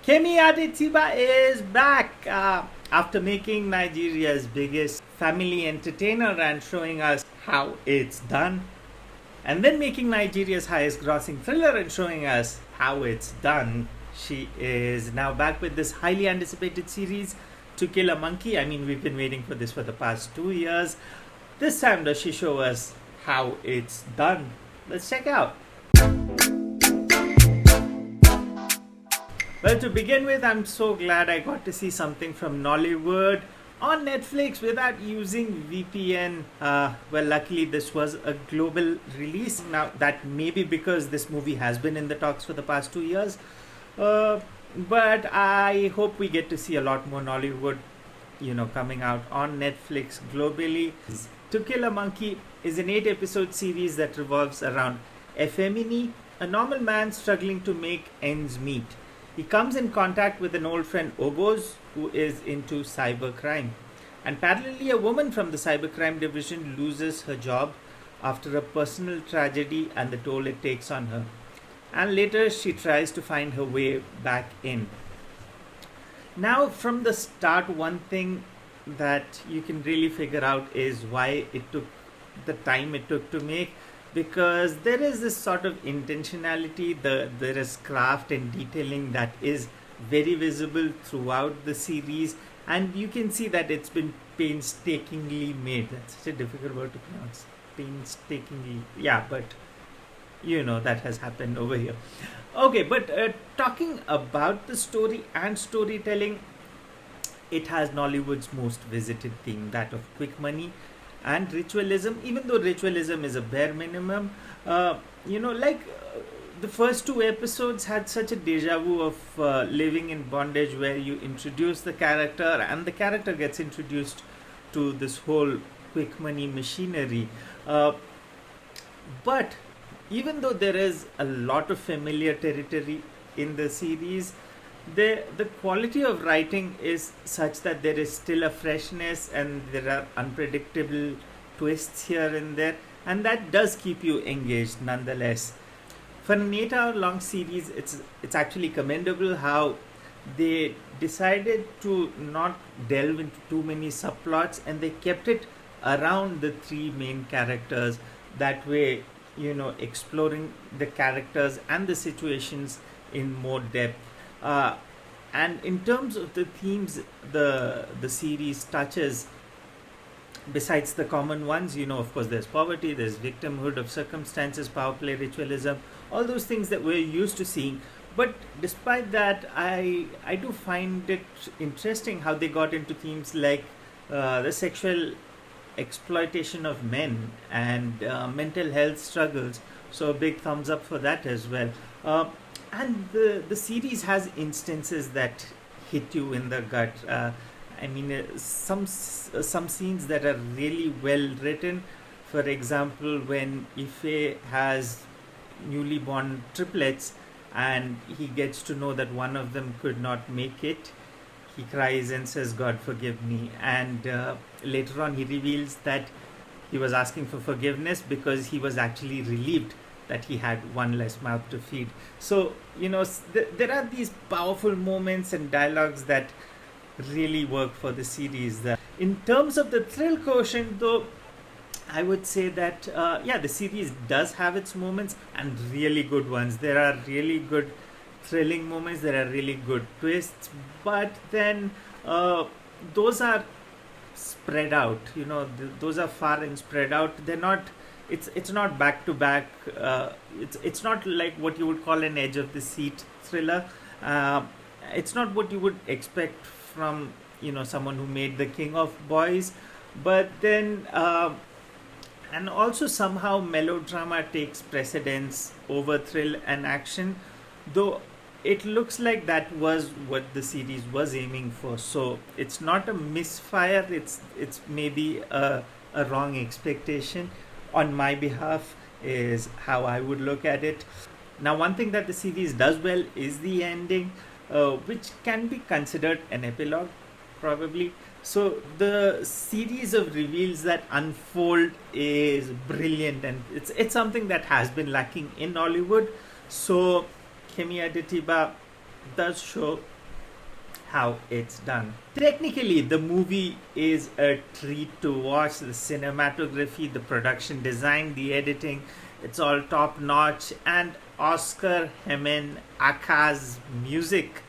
Kemi Adetiba is back after making Nigeria's biggest family entertainer and showing us how it's done, and then making Nigeria's highest grossing thriller and showing us how it's done. She is now back with this highly anticipated series, To Kill a Monkey. I mean, we've been waiting for this for the past 2 years. This time, does she show us how it's done? Let's check out. Well, to begin with, I'm so glad I got to see something from Nollywood on Netflix without using VPN. Well, luckily, this was a global release. Now, that may be because this movie has been in the talks for the past 2 years. But I hope we get to see a lot more Nollywood, coming out on Netflix globally. To Kill a Monkey is an 8-episode series that revolves around Efemini, a normal man struggling to make ends meet. He comes in contact with an old friend, Ogos, who is into cybercrime. And parallelly, a woman from the cybercrime division loses her job after a personal tragedy and the toll it takes on her. And later, she tries to find her way back in. Now, from the start, one thing that you can really figure out is why it took the time it took to make, because there is this sort of intentionality, there is craft and detailing that is very visible throughout the series, and you can see that it's been painstakingly made. That's such a difficult word to pronounce. Painstakingly. Yeah, but that has happened over here. Okay, but talking about the story and storytelling, it has Nollywood's most visited theme, that of quick money and ritualism. Even though ritualism is a bare minimum, the first 2 episodes had such a deja vu of living in bondage, where you introduce the character and the character gets introduced to this whole quick money machinery. But even though there is a lot of familiar territory in the series, the quality of writing is such that there is still a freshness and there are unpredictable twists here and there, and that does keep you engaged nonetheless. For an 8-hour long series, it's actually commendable how they decided to not delve into too many subplots, and they kept it around the 3 main characters. That way, exploring the characters and the situations in more depth. And in terms of the themes the series touches, besides the common ones, of course, there's poverty, there's victimhood of circumstances, power play, ritualism, all those things that we're used to seeing. But despite that, I do find it interesting how they got into themes like the sexual exploitation of men and mental health struggles. So a big thumbs up for that as well. And the series has instances that hit you in the gut. Some scenes that are really well written. For example, when Ife has newly born triplets and he gets to know that one of them could not make it, he cries and says, "God forgive me." And later on, he reveals that he was asking for forgiveness because he was actually relieved that he had one less mouth to feed. So, there are these powerful moments and dialogues that really work for the series. In terms of the thrill quotient, though, I would say that, the series does have its moments, and really good ones. There are really good thrilling moments, there are really good twists, but then those are spread out. Those are far and spread out. They're not. It's not back to back. It's not like what you would call an edge of the seat thriller. It's not what you would expect from someone who made The King of Boys, but then and also somehow melodrama takes precedence over thrill and action, though it looks like that was what the series was aiming for. So it's not a misfire, it's maybe a wrong expectation on my behalf, is how I would look at it. Now, one thing that the series does well is the ending, which can be considered an epilogue, probably. So the series of reveals that unfold is brilliant, and it's something that has been lacking in Nollywood. So Kemi Adetiba does show how it's done. Technically, the movie is a treat to watch. The cinematography, the production design, the editing, it's all top notch. And Oscar Hemen Aka's music,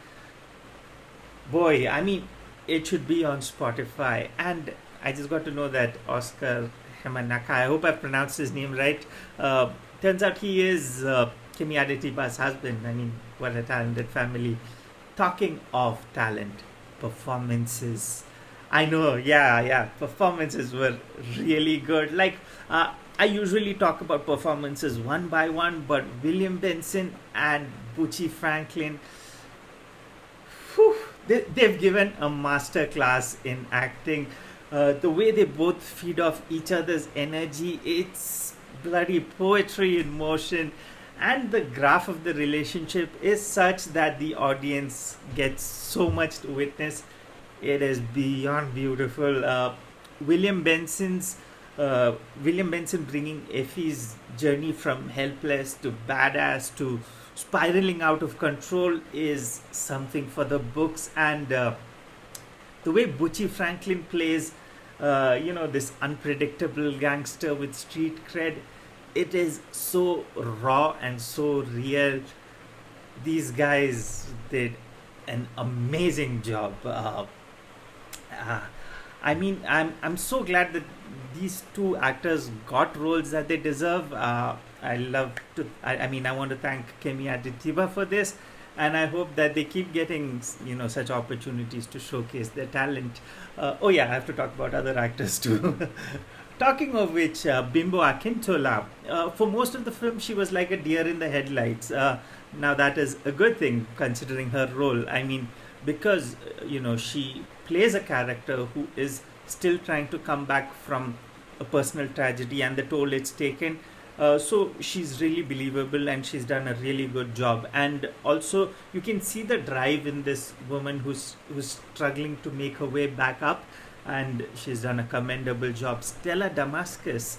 boy, I mean, it should be on Spotify. And I just got to know that Oscar Hemanaka, I hope I pronounced his name right. Turns out he is Kemi Adetiba's husband. I mean, what a talented family. Talking of talent, performances. I know, yeah, performances were really good. Like, I usually talk about performances one by one, but William Benson and Bucci Franklin, whew, they've given a master class in acting. The way they both feed off each other's energy, it's bloody poetry in motion. And the graph of the relationship is such that the audience gets so much to witness. It is beyond beautiful. William Benson's William Benson bringing Effie's journey from helpless to badass to spiraling out of control is something for the books. And the way Bucci Franklin plays, this unpredictable gangster with street cred, it is so raw and so real. These guys did an amazing job. I mean, I'm so glad that these two actors got roles that they deserve. I love to. I mean, I want to thank Kemi Adetiba for this, and I hope that they keep getting such opportunities to showcase their talent. Oh yeah, I have to talk about other actors too. Talking of which, Bimbo Akintola, for most of the film, she was like a deer in the headlights. Now, that is a good thing considering her role. I mean, because, she plays a character who is still trying to come back from a personal tragedy and the toll it's taken. So she's really believable and she's done a really good job. And also, you can see the drive in this woman who's struggling to make her way back up, and she's done a commendable job. Stella Damascus,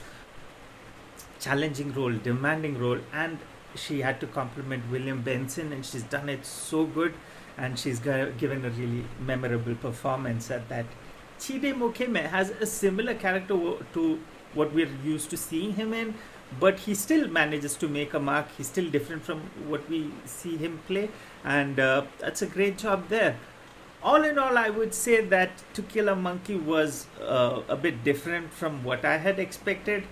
challenging role, demanding role, and she had to compliment William Benson, and she's done it so good, and she's given a really memorable performance at that. Chide Mokeme has a similar character to what we're used to seeing him in, but he still manages to make a mark. He's still different from what we see him play, and that's a great job there. All in all, I would say that To Kill a Monkey was a bit different from what I had expected,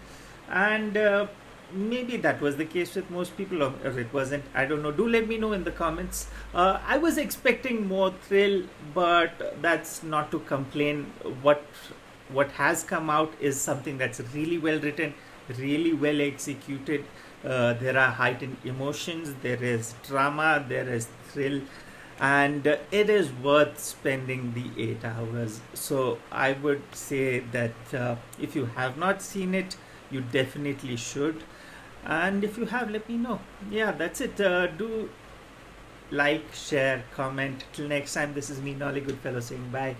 and maybe that was the case with most people, or it wasn't. I don't know. Do let me know in the comments. I was expecting more thrill, but that's not to complain. What has come out is something that's really well written, really well executed. There are heightened emotions, there is drama, there is thrill, and it is worth spending the 8 hours. So I would say that if you have not seen it, you definitely should. And if you have, let me know. Yeah, that's it. Do like, share, comment. Till next time, this is me, Nollywood Fellow, saying bye.